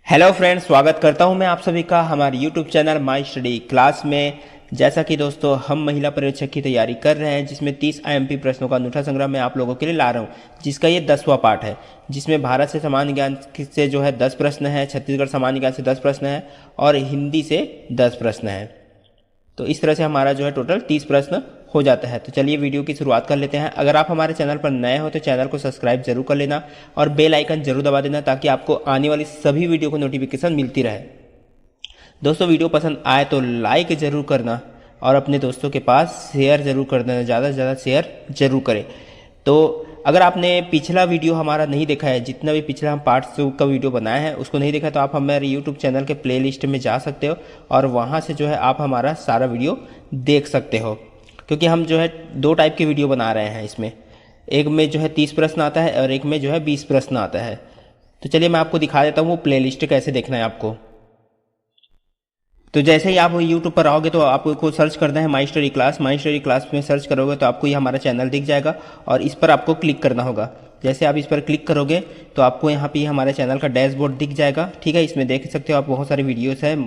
Hello friends, स्वागत करता हूं मैं आप सभी का हमारे YouTube channel my study class में। जैसा कि दोस्तों हम महिला पर्यवेक्षक की तैयारी कर रहे हैं, जिसमें 30 आईएमपी प्रश्नों का अनूठा संग्रह मैं आप लोगों के लिए ला रहा हूं, जिसका ये 10वां पार्ट है। जिसमें भारत से सामान्य ज्ञान से जो है 10 प्रश्न है, छत्तीसगढ़ सामान्य ज्ञान से 10 प्रश्न है और हिंदी से 10 प्रश्न है। तो इस तरह से हमारा जो है टोटल 30 प्रश्न हो जाता है। तो चलिए वीडियो की शुरुआत कर लेते हैं। अगर आप हमारे चैनल पर नए हो तो चैनल को सब्सक्राइब जरूर कर लेना और बेल आइकन जरूर दबा देना, ताकि आपको आने वाली सभी वीडियो को नोटिफिकेशन मिलती रहे। दोस्तों, वीडियो पसंद आए तो लाइक जरूर करना और अपने दोस्तों के पास शेयर जरूर कर देना, ज़्यादा से ज़्यादा शेयर जरूर करें। तो अगर आपने पिछला वीडियो हमारा नहीं देखा है, जितना भी पिछला हम पार्ट का वीडियो बनाया है उसको नहीं देखा, तो आप हमारे यूट्यूब चैनल के प्लेलिस्ट में जा सकते हो और वहाँ से जो है आप हमारा सारा वीडियो देख सकते हो। क्योंकि हम जो है 2 टाइप के वीडियो बना रहे हैं इसमें। एक में जो है 30 प्रश्न आता है और एक में जो है 20 प्रश्न आता है। तो चलिए मैं आपको दिखा देता हूँ वो प्लेलिस्ट कैसे देखना है आपको। तो जैसे ही आप यूट्यूब पर आओगे तो आपको सर्च करना है my study class. My study class में सर्च करोगे तो आपको ये हमारा चैनल दिख जाएगा और इस पर आपको क्लिक करना होगा। जैसे आप इस पर क्लिक करोगे तो आपको यहाँ पे हमारे चैनल का डैशबोर्ड दिख जाएगा। ठीक है, इसमें देख सकते हो आप बहुत सारे वीडियोस है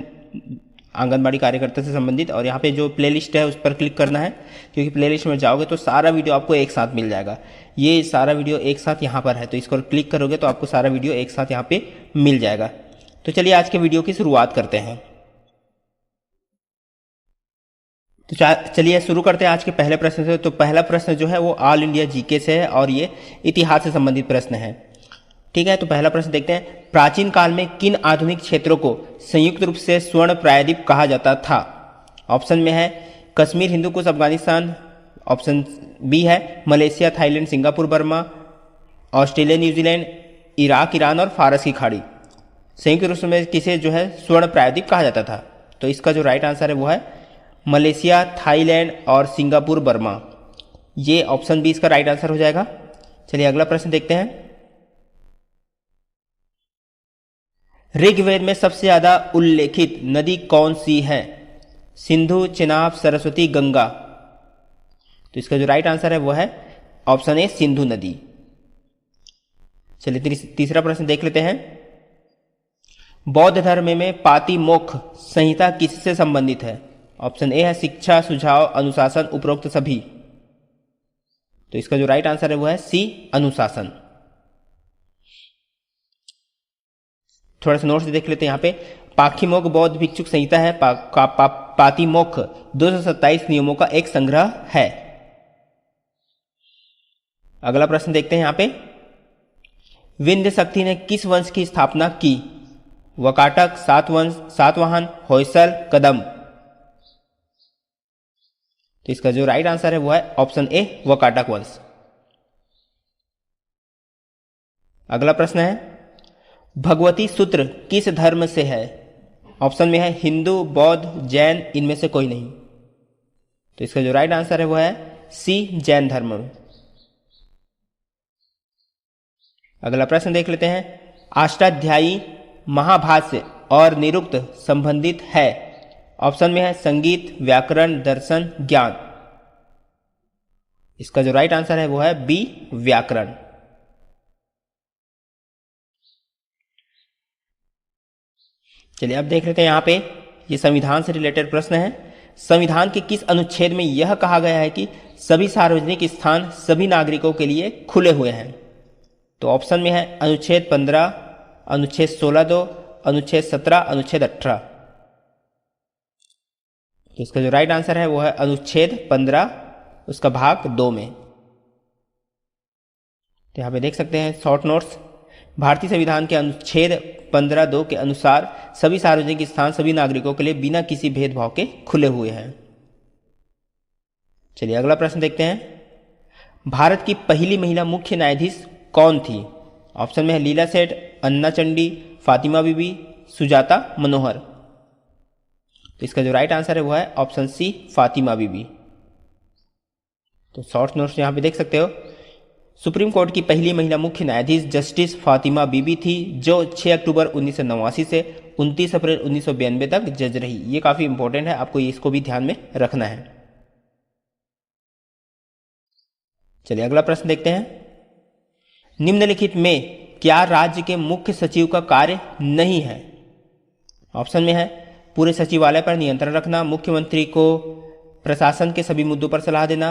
आंगनबाड़ी कार्यकर्ता से संबंधित, और यहाँ पे जो प्लेलिस्ट है उस पर क्लिक करना है, क्योंकि प्लेलिस्ट में जाओगे तो सारा वीडियो आपको एक साथ मिल जाएगा। ये सारा वीडियो एक साथ यहाँ पर है, तो इसको क्लिक करोगे तो आपको सारा वीडियो एक साथ यहाँ पे मिल जाएगा। तो चलिए आज के वीडियो की शुरुआत करते हैं। तो चलिए शुरू करते हैं आज के पहले प्रश्न से। तो पहला प्रश्न जो है वो ऑल इंडिया जीके से है और ये इतिहास से संबंधित प्रश्न है। ठीक है, तो पहला प्रश्न देखते हैं। प्राचीन काल में किन आधुनिक क्षेत्रों को संयुक्त रूप से स्वर्ण प्रायद्वीप कहा जाता था? ऑप्शन में है कश्मीर, हिंदू कुश, अफगानिस्तान। ऑप्शन बी है Malaysia, Thailand, Singapore, Burma, Australia, New Zealand, Iraq, Iran और फारस की खाड़ी। संयुक्त रूप में किसे जो है स्वर्ण प्रायद्वीप कहा जाता था? तो इसका जो राइट आंसर है वो है मलेशिया, थाईलैंड और सिंगापुर, बर्मा। ये ऑप्शन बी इसका राइट आंसर हो जाएगा। चलिए अगला प्रश्न देखते हैं। ऋग्वेद में सबसे ज्यादा उल्लेखित नदी कौन सी है? सिंधु, चेनाब, सरस्वती, गंगा। तो इसका जो राइट आंसर है वो है ऑप्शन ए, सिंधु नदी। चलिए तीसरा प्रश्न देख लेते हैं। बौद्ध धर्म में पातिमोक्ष संहिता किससे संबंधित है? ऑप्शन ए है शिक्षा, सुझाव, अनुशासन, उपरोक्त सभी। तो इसका जो राइट आंसर है वो है सी, अनुशासन। थोड़ा सा नोट्स देख लेते हैं यहाँ पे। पाखिमोक्ष बौद्ध भिक्षुक संहिता है। पातिमोक्ष 227 नियमों का एक संग्रह है। अगला प्रश्न देखते हैं यहाँ पे। विंध्य शक्ति ने किस वंश की स्थापना की? वकाटक, सातवाहन, होयसल, कदम। तो इसका जो राइट आंसर है वो है ऑप्शन ए, वकाटक वंश। अगला प्रश्न है। भगवती सूत्र किस धर्म से है? ऑप्शन में है हिंदू, बौद्ध, जैन, इनमें से कोई नहीं। तो इसका जो राइट आंसर है वो है सी, जैन धर्म। अगला प्रश्न देख लेते हैं। अष्टाध्यायी महाभाष्य और निरुक्त संबंधित है? ऑप्शन में है संगीत, व्याकरण, दर्शन, ज्ञान। इसका जो राइट आंसर है वो है बी, व्याकरण। चलिए अब देख लेते हैं यहाँ पे। ये संविधान से रिलेटेड प्रश्न है। संविधान के किस अनुच्छेद में यह कहा गया है कि सभी सार्वजनिक स्थान सभी नागरिकों के लिए खुले हुए हैं? तो ऑप्शन में है अनुच्छेद 15, अनुच्छेद 16(2), अनुच्छेद 17, अनुच्छेद 18। तो इसका जो राइट आंसर है वो है अनुच्छेद 15, उसका भाग 2 में। तो यहाँ पे देख सकते हैं शॉर्ट नोट्स। भारतीय संविधान के अनुच्छेद 15(2) के अनुसार सभी सार्वजनिक स्थान सभी नागरिकों के लिए बिना किसी भेदभाव के खुले हुए हैं। चलिए अगला प्रश्न देखते हैं। भारत की पहली महिला मुख्य न्यायाधीश कौन थी? ऑप्शन में है लीला सेठ, अन्ना चंडी, फातिमा बीबी, सुजाता मनोहर। तो इसका जो राइट आंसर है वो है ऑप्शन सी, फातिमा बीबी। तो शॉर्ट नोट्स यहां पे देख सकते हो। सुप्रीम कोर्ट की पहली महिला मुख्य न्यायाधीश जस्टिस फातिमा बीबी थी, जो 6 अक्टूबर 1989 से 29 अप्रैल 1992 तक जज रही। ये काफी इंपॉर्टेंट है, आपको इसको भी ध्यान में रखना है। चलिए अगला प्रश्न देखते हैं। निम्नलिखित में क्या राज्य के मुख्य सचिव का कार्य नहीं है? ऑप्शन में है पूरे सचिवालय पर नियंत्रण रखना, मुख्यमंत्री को प्रशासन के सभी मुद्दों पर सलाह देना,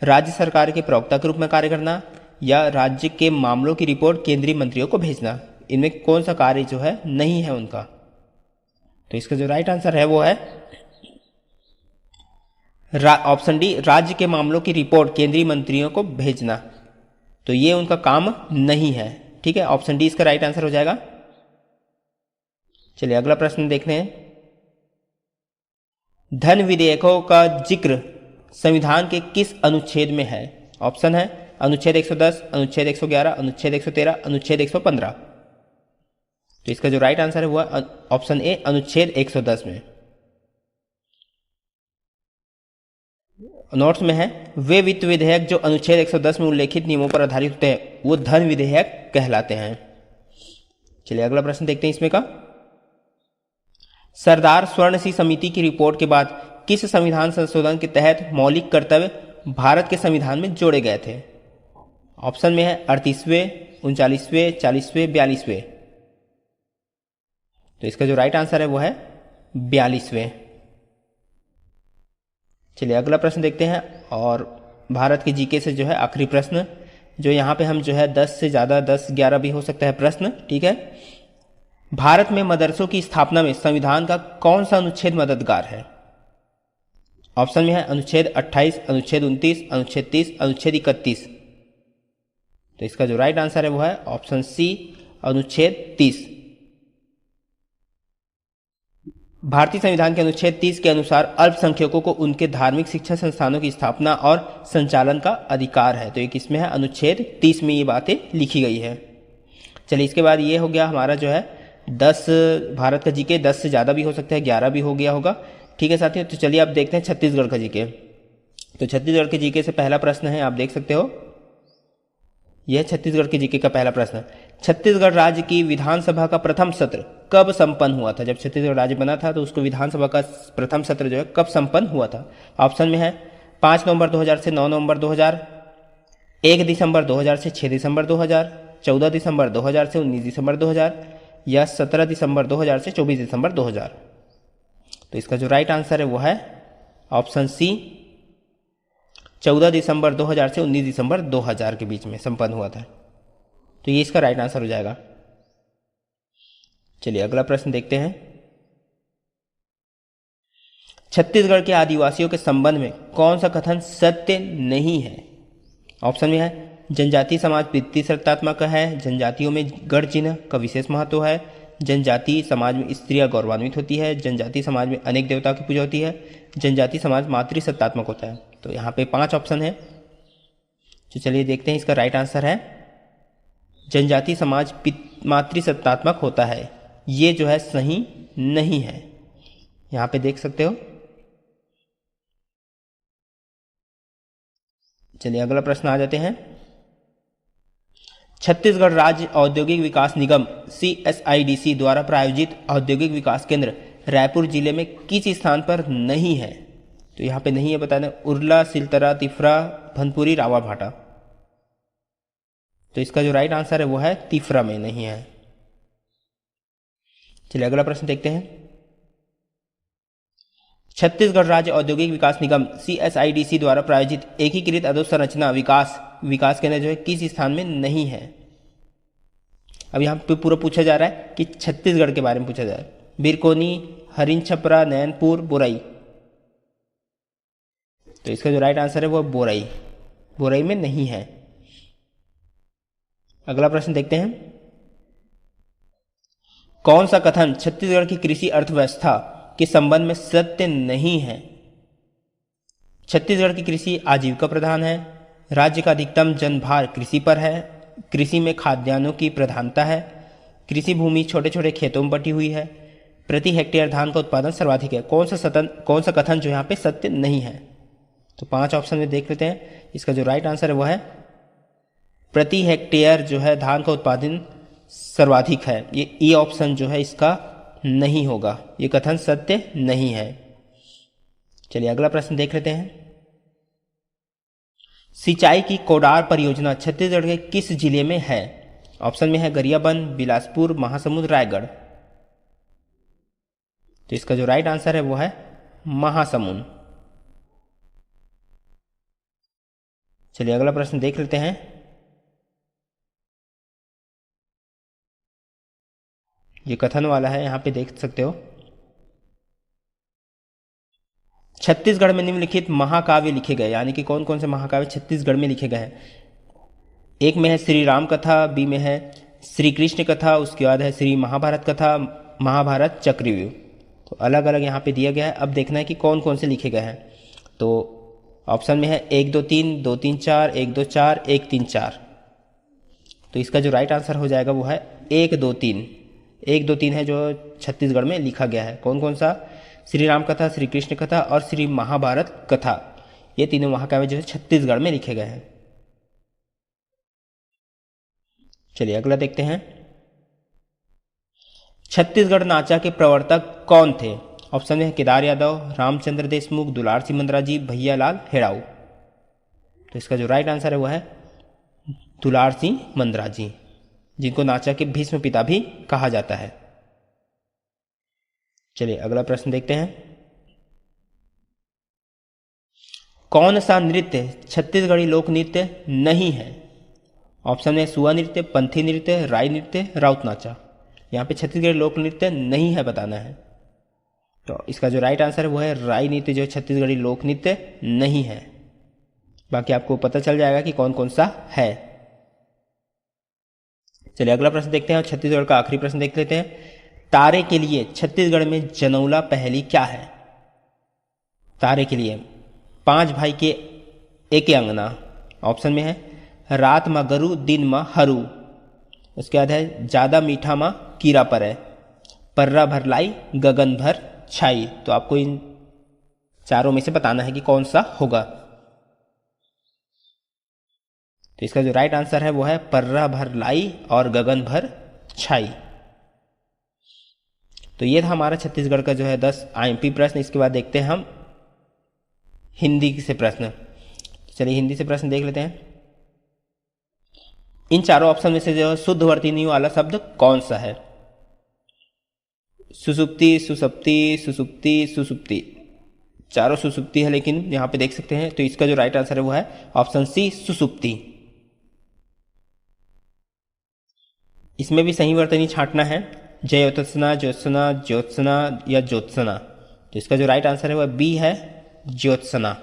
राज्य सरकार के प्रवक्ता के रूप में कार्य करना, या राज्य के मामलों की रिपोर्ट केंद्रीय मंत्रियों को भेजना। इनमें कौन सा कार्य जो है नहीं है उनका? तो इसका जो राइट आंसर है वो है ऑप्शन डी, राज्य के मामलों की रिपोर्ट केंद्रीय मंत्रियों को भेजना। तो ये उनका काम नहीं है। ठीक है, ऑप्शन डी इसका राइट आंसर हो जाएगा। चलिए अगला प्रश्न देखते हैं। धन विधेयकों का जिक्र संविधान के किस अनुच्छेद में है? ऑप्शन है अनुच्छेद 110, अनुच्छेद 111, अनुच्छेद 113, अनुच्छेद 115। तो इसका जो राइट आंसर है वो है ऑप्शन ए, अनुच्छेद 110 में। नोट्स में है वे वित्त विधेयक जो अनुच्छेद 110 में उल्लेखित नियमों पर आधारित होते हैं वो धन विधेयक कहलाते हैं। चलिए अगला प्रश्न देखते हैं इसमें का। सरदार स्वर्ण सिंह समिति की रिपोर्ट के बाद किस संविधान संशोधन के तहत मौलिक कर्तव्य भारत के संविधान में जोड़े गए थे? ऑप्शन में है 38वें, 39वें, 40वें, 42वें। तो इसका जो राइट आंसर है वो है 42वें। चलिए अगला प्रश्न देखते हैं और भारत के जीके से जो है आखिरी प्रश्न, जो यहाँ पे हम जो है 10 से ज़्यादा 10, 11 भी हो सकता है प्रश्न। ठीक है, भारत में मदरसों की स्थापना में संविधान का कौन सा अनुच्छेद मददगार है? ऑप्शन में है अनुच्छेद 28, अनुच्छेद 29, अनुच्छेद 30, अनुच्छेद 31। तो इसका जो राइट आंसर है वो है ऑप्शन सी, अनुच्छेद 30। भारतीय संविधान के अनुच्छेद 30 के अनुसार अल्पसंख्यकों को उनके धार्मिक शिक्षा संस्थानों की स्थापना और संचालन का अधिकार है। तो एक इसमें है अनुच्छेद 30 में ये बातें लिखी गई है। चलिए इसके बाद ये हो गया हमारा जो है 10 भारत का जीके, 10 से ज़्यादा भी हो सकता है, 11 भी हो गया होगा। ठीक है साथियों, तो चलिए आप देखते हैं छत्तीसगढ़ का जीके। तो छत्तीसगढ़ के जीके से पहला प्रश्न है, आप देख सकते हो, यह छत्तीसगढ़ के जीके का पहला प्रश्न। छत्तीसगढ़ राज्य की विधानसभा का प्रथम सत्र कब संपन्न हुआ था? जब छत्तीसगढ़ राज्य बना था तो उसको विधानसभा का प्रथम सत्र जो है कब संपन्न हुआ था? ऑप्शन में है 5 नवंबर 2000 से 9 नवंबर 2000, 1 दिसंबर 2000 से 6 दिसंबर 2000, 14 दिसंबर 2000 से 19 दिसंबर 2000, या 17 दिसंबर 2000 से 24 दिसंबर 2000। तो इसका जो राइट आंसर है वो है ऑप्शन सी, 14 दिसंबर 2000 से 19 दिसंबर 2000 के बीच में संपन्न हुआ था। तो ये इसका राइट आंसर हो जाएगा। चलिए अगला प्रश्न देखते हैं। छत्तीसगढ़ के आदिवासियों के संबंध में कौन सा कथन सत्य नहीं है? ऑप्शन में है जनजातीय समाज पितृ सत्तात्मक है, जनजातियों में गढ़ चिन्ह का विशेष महत्व है, जनजातीय समाज में स्त्रियां गौरवान्वित होती है, जनजातीय समाज में अनेक देवताओं की पूजा होती है, जनजातीय समाज मातृ सत्तात्मक होता है। तो यहाँ पे 5 ऑप्शन है। तो चलिए देखते हैं, इसका राइट आंसर है जनजातीय समाज मातृ सत्तात्मक होता है। ये जो है सही नहीं है, यहाँ पे देख सकते हो। चलिए अगला प्रश्न आ जाते हैं। छत्तीसगढ़ राज्य औद्योगिक विकास निगम CSIDC द्वारा प्रायोजित औद्योगिक विकास केंद्र रायपुर जिले में किस स्थान पर नहीं है? तो यहाँ पे नहीं है, बता दें, उरला, सिलतरा, तिफरा, भनपुरी, रावाभाटा। तो इसका जो राइट आंसर है वो है तिफरा में नहीं है। चलिए अगला प्रश्न देखते हैं। छत्तीसगढ़ राज्य औद्योगिक विकास निगम CSIDC द्वारा प्रायोजित एकीकृत अधोसंरचना विकास केंद्र जो है किस स्थान में नहीं है? अब यहाँ पे पूरा पूछा जा रहा है कि छत्तीसगढ़ के बारे में पूछा जा रहा है। बिरकोनी, हरिन छपरा, नैनपुर, बोरई। तो इसका जो राइट आंसर है वो बोरई में नहीं है। अगला प्रश्न देखते हैं। कौन सा कथन छत्तीसगढ़ की कृषि अर्थव्यवस्था के संबंध में सत्य नहीं है? छत्तीसगढ़ की कृषि आजीविका प्रधान है, राज्य का अधिकतम जनभार कृषि पर है, कृषि में खाद्यान्नों की प्रधानता है, कृषि भूमि छोटे छोटे खेतों में बटी हुई है, प्रति हेक्टेयर धान का उत्पादन सर्वाधिक है। कौन सा कथन जो यहाँ पे सत्य नहीं है? तो 5 ऑप्शन में देख लेते हैं। इसका जो राइट आंसर है वो है प्रति हेक्टेयर जो है धान का उत्पादन सर्वाधिक है। ये ऑप्शन जो है इसका नहीं होगा, ये कथन सत्य नहीं है। चलिए अगला प्रश्न देख लेते हैं। सिंचाई की कोडार परियोजना छत्तीसगढ़ के किस जिले में है? ऑप्शन में है गरियाबंद, बिलासपुर, महासमुंद, रायगढ़। तो इसका जो राइट आंसर है वो है महासमुंद। चलिए अगला प्रश्न देख लेते हैं। ये कथन वाला है, यहां पे देख सकते हो। छत्तीसगढ़ में निम्नलिखित महाकाव्य लिखे गए, यानी कि कौन कौन से महाकाव्य छत्तीसगढ़ में लिखे गए हैं। एक में है श्री राम कथा, बी में है श्री कृष्ण कथा, उसके बाद है श्री महाभारत कथा, महाभारत चक्रव्यूह। तो अलग अलग यहाँ पे दिया गया है। अब देखना है कि कौन कौन से लिखे गए हैं। तो ऑप्शन में है 1 2 3, 2 3 4, 1 2 4, 1 3 4। तो इसका जो राइट आंसर हो जाएगा वो है 1 2 3। 1 2 3 है जो छत्तीसगढ़ में लिखा गया है। कौन कौन सा? श्री राम कथा, श्री कृष्ण कथा और श्री महाभारत कथा। ये तीनों महाकाव्य जो है छत्तीसगढ़ में लिखे गए हैं। चलिए अगला देखते हैं। छत्तीसगढ़ नाचा के प्रवर्तक कौन थे? ऑप्शन में है केदार यादव, रामचंद्र देशमुख, दुलार सिंह मंदराजी, भैयालाल हेड़ाऊ। तो इसका जो राइट आंसर है वो है दुलार सिंह मंदराजी, जिनको नाचा के भीष्म पिता भी कहा जाता है। चलिए अगला प्रश्न देखते हैं। कौन सा नृत्य छत्तीसगढ़ी लोक नृत्य नहीं है? ऑप्शन में सुआ नृत्य, पंथी नृत्य, राई नृत्य, राउत नाचा। यहाँ पे छत्तीसगढ़ी लोक नृत्य नहीं है बताना है। तो इसका जो राइट आंसर है वो है राई नृत्य, जो छत्तीसगढ़ी लोक नृत्य नहीं है। बाकी आपको पता चल जाएगा कि कौन कौन सा है। चलिए अगला प्रश्न देखते हैं और छत्तीसगढ़ का आखिरी प्रश्न देख लेते हैं। तारे के लिए छत्तीसगढ़ में जनौला पहेली क्या है? तारे के लिए 5 भाई के एक अंगना। ऑप्शन में है रात माँ गरु, दिन माँ हरू। उसके बाद है ज्यादा मीठा माँ कीरा परे, पर्रा भर लाई, गगन भर छाई। तो आपको इन चारों में से बताना है कि कौन सा होगा। तो इसका जो राइट आंसर है वो है पर्रा भर लाई और गगन भर छाई। तो ये था हमारा छत्तीसगढ़ का जो है 10 आईएमपी प्रश्न। इसके बाद देखते हैं हम हिंदी से प्रश्न। चलिए हिंदी से प्रश्न देख लेते हैं। इन चारों ऑप्शन में से जो शुद्ध वर्तनी वाला शब्द कौन सा है? सुसुप्ति, सुसप्ति, सुसुप्ति, सुसुप्ति। चारों सुसुप्ति है, लेकिन यहां पे देख सकते हैं। तो इसका जो राइट आंसर है वो है ऑप्शन सी, सुसुप्ति। इसमें भी सही वर्तनी छांटना है, ज्योत्सना, ज्योत्सना, ज्योत्सना या ज्योत्सना। तो इसका जो राइट आंसर है वह बी है, ज्योत्सना।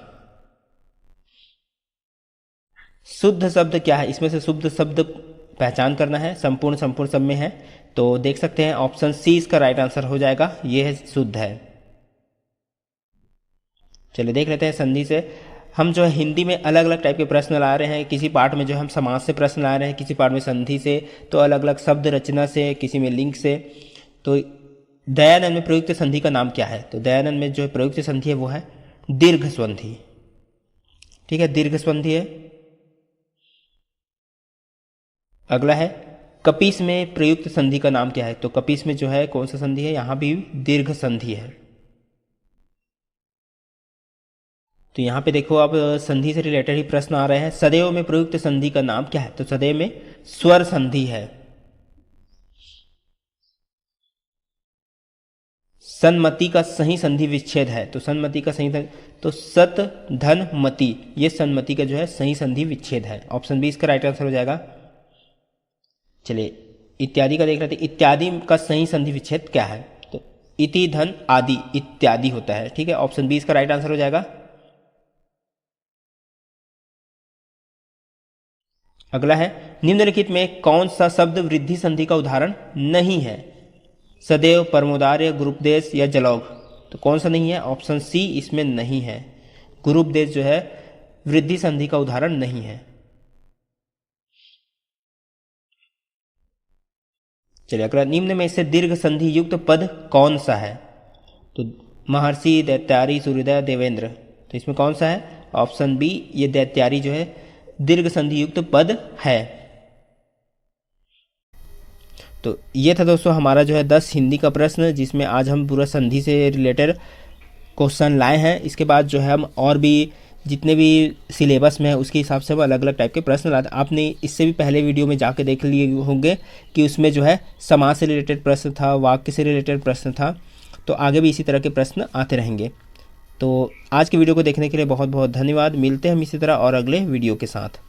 शुद्ध शब्द क्या है? इसमें से शुद्ध शब्द पहचान करना है। संपूर्ण, संपूर्ण सब में है। तो देख सकते हैं ऑप्शन सी इसका राइट आंसर हो जाएगा। यह है शुद्ध है। चलिए देख लेते हैं संधि से। हम जो है हिंदी में अलग अलग टाइप के प्रश्न ला रहे हैं। किसी पार्ट में जो हम समास से प्रश्न ला रहे हैं, किसी पार्ट में संधि से, तो अलग अलग शब्द रचना से, किसी में लिंक से। तो दयानंद में प्रयुक्त संधि का नाम क्या है? तो दयानंद में जो प्रयुक्त संधि है वो है दीर्घ संधि। ठीक है, दीर्घ संधि है। अगला है कपीस में प्रयुक्त संधि का नाम क्या है? तो कपीस में जो है कौन सा संधि है? यहां भी दीर्घ संधि है। तो यहां पे देखो, अब संधि से रिलेटेड ही प्रश्न आ रहे हैं। सदैव में प्रयुक्त संधि का नाम क्या है? तो सदैव में स्वर संधि है। सन्मति का सही संधि विच्छेद है। तो सन्मति का सही, तो सत धन मति, ये सन्मति का जो है सही संधि विच्छेद है। ऑप्शन बी इसका राइट आंसर हो जाएगा। चलिए इत्यादि का देख रहे थे। इत्यादि का सही संधि विच्छेद क्या है? तो इति धन आदि इत्यादि होता है। ठीक है, ऑप्शन बी इसका राइट आंसर हो जाएगा। अगला है निम्नलिखित में कौन सा शब्द वृद्धि संधि का उदाहरण नहीं है? सदैव, परमोदार्य, गुरूपदेश या जलौघ। तो कौन सा नहीं है? ऑप्शन सी इसमें नहीं है। गुरूपदेश जो है वृद्धि संधि का उदाहरण नहीं है। चलिए अगला, निम्न में से दीर्घ संधि युक्त पद कौन सा है? तो महर्षि, दैत्यारी, सूर्योदय, देवेंद्र। तो इसमें कौन सा है? ऑप्शन बी, ये दैत्यारी जो है दीर्घ संधि युक्त पद है। तो ये था दोस्तों हमारा जो है 10 हिंदी का प्रश्न, जिसमें आज हम पूरा संधि से रिलेटेड क्वेश्चन लाए हैं। इसके बाद जो है हम और भी जितने भी सिलेबस में है उसके हिसाब से हम अलग अलग टाइप के प्रश्न लाते। आपने इससे भी पहले वीडियो में जाके देख लिए होंगे कि उसमें जो है समाज से रिलेटेड प्रश्न था, वाक्य से रिलेटेड प्रश्न था। तो आगे भी इसी तरह के प्रश्न आते रहेंगे। तो आज की वीडियो को देखने के लिए बहुत बहुत धन्यवाद। मिलते हैं हम इसी तरह और अगले वीडियो के साथ।